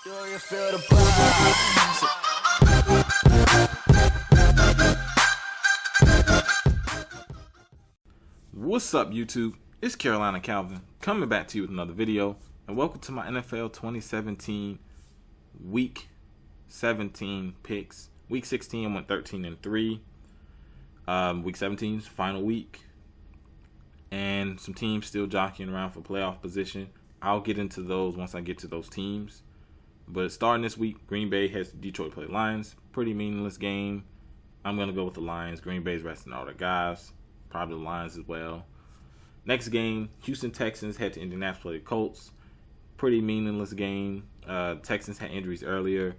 Do you feel the vibes? What's up, YouTube? It's Carolina Calvin coming back to you with another video, and welcome to my NFL 2017 Week 17 picks. Week 16 I went 13-3. Week 17's final week, and some teams still jockeying around for playoff position. I'll get into those once I get to those teams. But starting this week, Green Bay has the Detroit play Lions. Pretty meaningless game. I'm going to go with the Lions. Green Bay's resting all their guys. Probably the Lions as well. Next game, Houston Texans head to Indianapolis play the Colts. Pretty meaningless game. Texans had injuries earlier.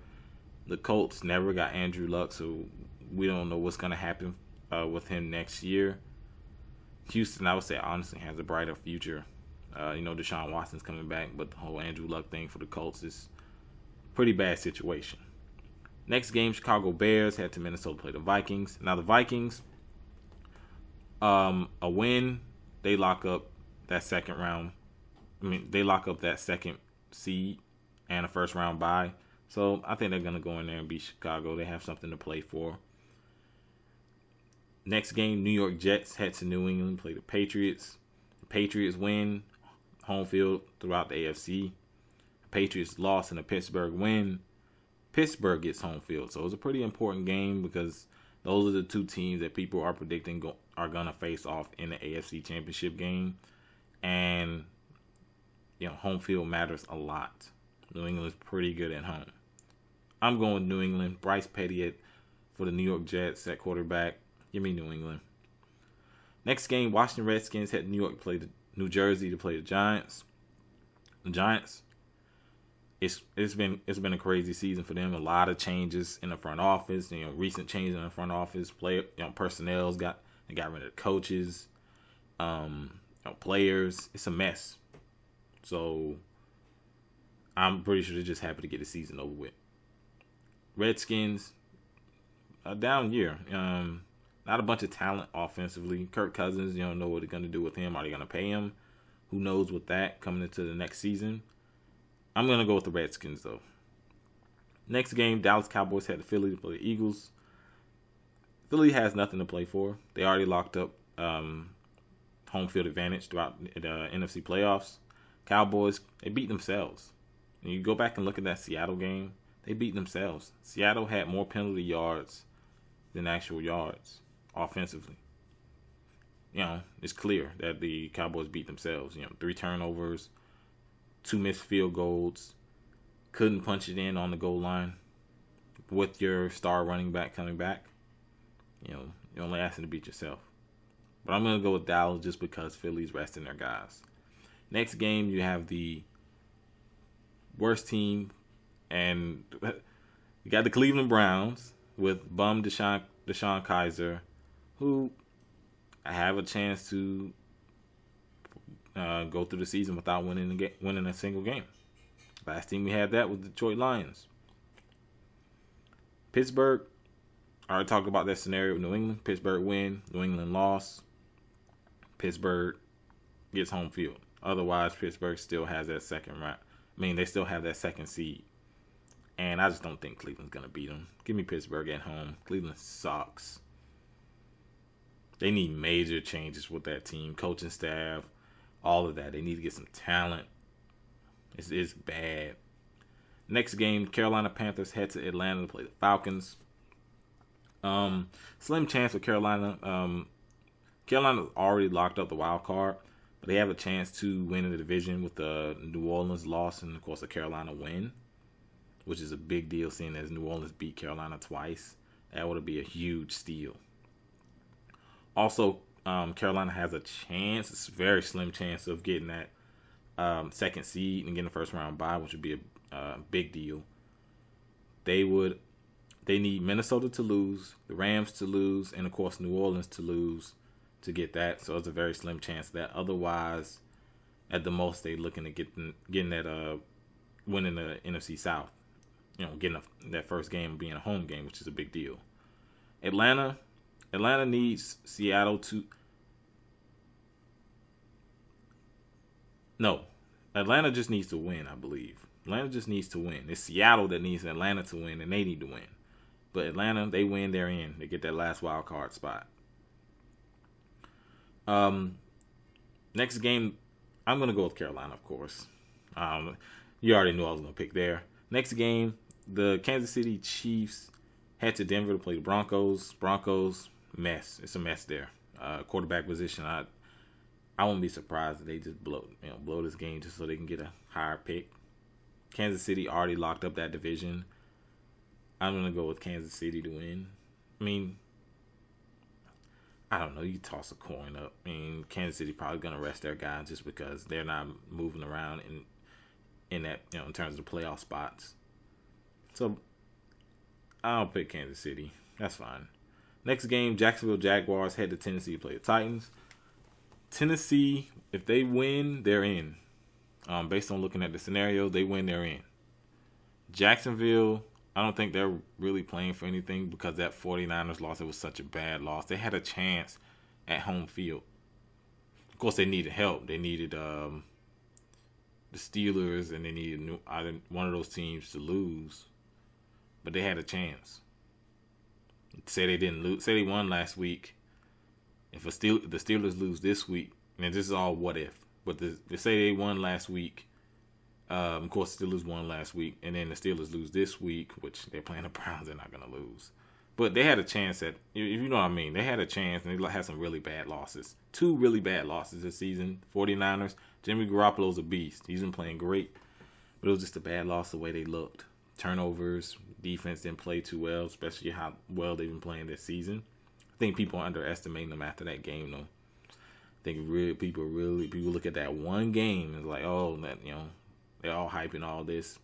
The Colts never got Andrew Luck, so we don't know what's going to happen with him next year. Houston, I would say, honestly has a brighter future. Deshaun Watson's coming back, but the whole Andrew Luck thing for the Colts is a pretty bad situation. Next game, Chicago Bears head to Minnesota play the Vikings. Now the Vikings, a win, they lock up that second round. They lock up that second seed and a first round bye. So I think they're going to go in there and beat Chicago. They have something to play for. Next game, New York Jets head to New England play the Patriots. The Patriots win home field throughout the AFC. The Patriots lost in the Pittsburgh win. Pittsburgh gets home field. So it's a pretty important game because those are the two teams that people are predicting are going to face off in the AFC Championship game. And, home field matters a lot. New England's pretty good at home. I'm going with New England. Bryce Petty for the New York Jets at quarterback. Give me New England. Next game, Washington Redskins head to New York to play New Jersey to play the Giants. The Giants, it's been a crazy season for them. A lot of changes in the front office. Recent changes in the front office. Personnel's got rid of the coaches. Players. It's a mess. So I'm pretty sure they're just happy to get the season over with. Redskins, a down year. Not a bunch of talent offensively. Kirk Cousins, you don't know what they're going to do with him. Are they going to pay him? Who knows with that coming into the next season? I'm going to go with the Redskins, though. Next game, Dallas Cowboys had the Philly to play the Eagles. Philly has nothing to play for. They already locked up home field advantage throughout the NFC playoffs. Cowboys, they beat themselves. When you go back and look at that Seattle game, they beat themselves. Seattle had more penalty yards than actual yards offensively. It's clear that the Cowboys beat themselves. 3 turnovers, 2 missed field goals, couldn't punch it in on the goal line with your star running back coming back. You're only asking to beat yourself. But I'm going to go with Dallas just because Philly's resting their guys. Next game, you have the worst team, and you got the Cleveland Browns with bum Deshaun Kaiser, who have a chance to go through the season without winning a single game. Last team we had that was the Detroit Lions. Pittsburgh, I already talked about that scenario with New England. Pittsburgh win, New England loss. Pittsburgh gets home field. Otherwise, Pittsburgh still has that second round. They still have that second seed. And I just don't think Cleveland's going to beat them. Give me Pittsburgh at home. Cleveland sucks. They need major changes with that team. Coaching staff, all of that. They need to get some talent. It's bad. Next game, Carolina Panthers head to Atlanta to play the Falcons. Slim chance for Carolina. Carolina's already locked up the wild card, but they have a chance to win in the division with the New Orleans loss and, of course, the Carolina win, which is a big deal seeing as New Orleans beat Carolina twice. That would be a huge steal. Also, Carolina has a chance, it's a very slim chance of getting that second seed and getting the first round bye, which would be a big deal. They need Minnesota to lose, the Rams to lose, and of course New Orleans to lose to get that. So it's a very slim chance of that. Otherwise, at the most, they're looking at getting that winning the NFC South. Getting that first game being a home game, which is a big deal. Atlanta needs Seattle to. No, Atlanta just needs to win, I believe. Atlanta just needs to win. It's Seattle that needs Atlanta to win, and they need to win. But Atlanta, they win, they're in. They get that last wild card spot. Next game, I'm going to go with Carolina, of course. You already knew I was going to pick there. Next game, the Kansas City Chiefs head to Denver to play the Broncos. Broncos, mess. It's a mess there. Quarterback position, I wouldn't be surprised if they just blow this game just so they can get a higher pick. Kansas City already locked up that division. I'm going to go with Kansas City to win. I mean, I don't know. You toss a coin up. I mean, Kansas City probably going to rest their guy just because they're not moving around in that, in terms of the playoff spots. So, I'll pick Kansas City. That's fine. Next game, Jacksonville Jaguars head to Tennessee to play the Titans. Tennessee, if they win, they're in. Based on looking at the scenario, they win, they're in. Jacksonville, I don't think they're really playing for anything because that 49ers loss, it was such a bad loss. They had a chance at home field. Of course, they needed help. They needed the Steelers, and they needed one of those teams to lose. But they had a chance. Say they didn't lose. Say they won last week. If the Steelers lose this week, and this is all what if. But they say they won last week. Of course, the Steelers won last week, and then the Steelers lose this week, which they're playing the Browns. They're not going to lose. But they had a chance if you know what I mean. They had a chance, and they had some really bad losses. 2 really bad losses this season. 49ers. Jimmy Garoppolo's a beast. He's been playing great. But it was just a bad loss the way they looked. Turnovers. Defense didn't play too well, especially how well they've been playing this season. I think people are underestimating them after that game, though. I think people look at that one game and it's like, oh, that they're all hyping all this.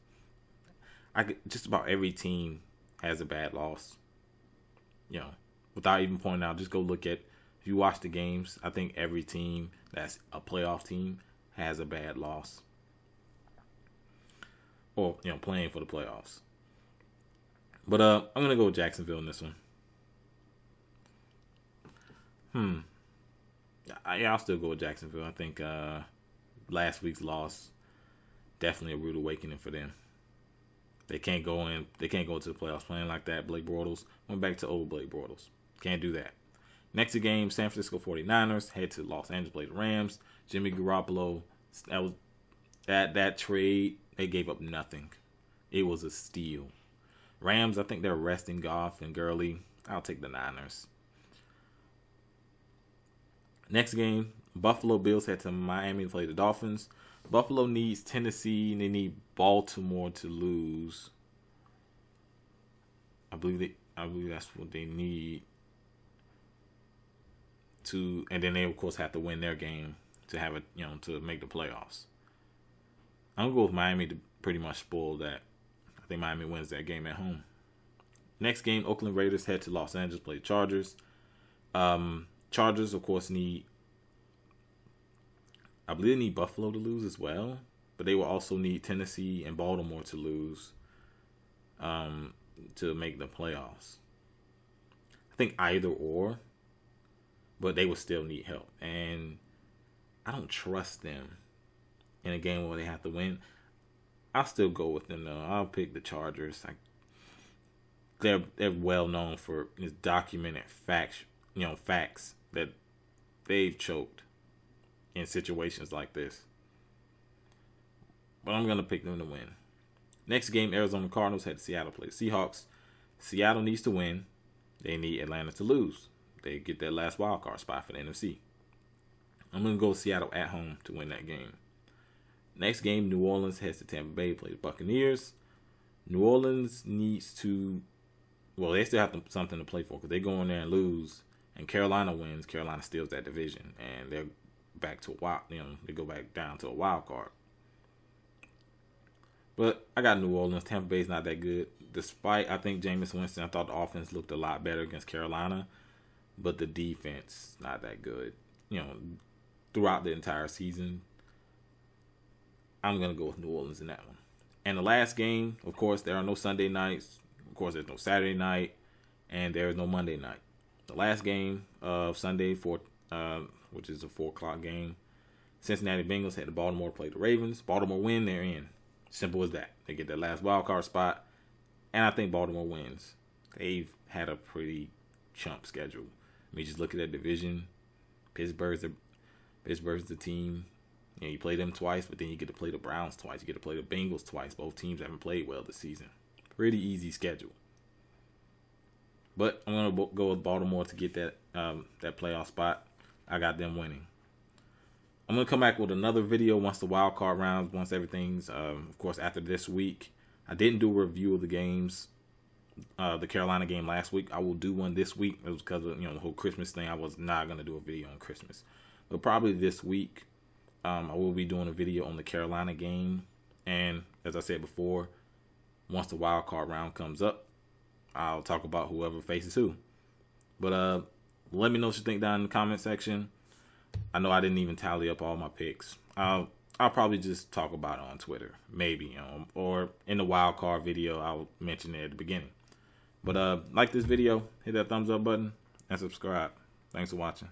Just about every team has a bad loss. Without even pointing out, just go look at, if you watch the games, I think every team that's a playoff team has a bad loss. Or, playing for the playoffs. But I'm going to go with Jacksonville in this one. I'll still go with Jacksonville. I think last week's loss, definitely a rude awakening for them. They can't go into the playoffs playing like that. Blake Bortles went back to old Blake Bortles. Can't do that. Next game, San Francisco 49ers head to Los Angeles, play the Rams. Jimmy Garoppolo, that trade, they gave up nothing. It was a steal. Rams, I think they're resting Goff and Gurley. I'll take the Niners. Next game, Buffalo Bills head to Miami to play the Dolphins. Buffalo needs Tennessee, and they need Baltimore to lose. I believe that's what they need to, and then they of course have to win their game to have to make the playoffs. I'm gonna go with Miami to pretty much spoil that. I think Miami wins that game at home. Next game, Oakland Raiders head to Los Angeles, play the Chargers. Chargers, of course, I believe they need Buffalo to lose as well, but they will also need Tennessee and Baltimore to lose to make the playoffs. I think either or, but they will still need help. And I don't trust them in a game where they have to win. I'll still go with them, though. I'll pick the Chargers. They're well known for documented facts that they've choked in situations like this. But I'm going to pick them to win. Next game, Arizona Cardinals head to Seattle play the Seahawks. Seattle needs to win. They need Atlanta to lose. They get that last wild card spot for the NFC. I'm going to go Seattle at home to win that game. Next game, New Orleans heads to Tampa Bay to play the Buccaneers. New Orleans needs to, they still have something to play for because they go in there and lose. And Carolina wins. Carolina steals that division. And they're back to they go back down to a wild card. But I got New Orleans. Tampa Bay's not that good. Despite, I think Jameis Winston, I thought the offense looked a lot better against Carolina. But the defense, not that good. Throughout the entire season, I'm going to go with New Orleans in that one. And the last game, of course, there are no Sunday nights. Of course, there's no Saturday night. And there is no Monday night. The last game of Sunday, which is a 4 o'clock game, Cincinnati Bengals had to Baltimore play the Ravens. Baltimore win, they're in. Simple as that. They get their last wild card spot, and I think Baltimore wins. They've had a pretty chump schedule. I mean, just look at that division. Pittsburgh's the team. You know, you play them twice, but then you get to play the Browns twice. You get to play the Bengals twice. Both teams haven't played well this season. Pretty easy schedule. But I'm gonna go with Baltimore to get that playoff spot. I got them winning. I'm gonna come back with another video once the wild card rounds, once everything's, of course, after this week. I didn't do a review of the games, the Carolina game last week. I will do one this week. It was because of the whole Christmas thing. I was not gonna do a video on Christmas, but probably this week, I will be doing a video on the Carolina game. And as I said before, once the wild card round comes up, I'll talk about whoever faces who. But let me know what you think down in the comment section. I know I didn't even tally up all my picks. I'll probably just talk about it on Twitter, maybe, or in the wild card video. I'll mention it at the beginning. But like this video, hit that thumbs up button and subscribe. Thanks for watching.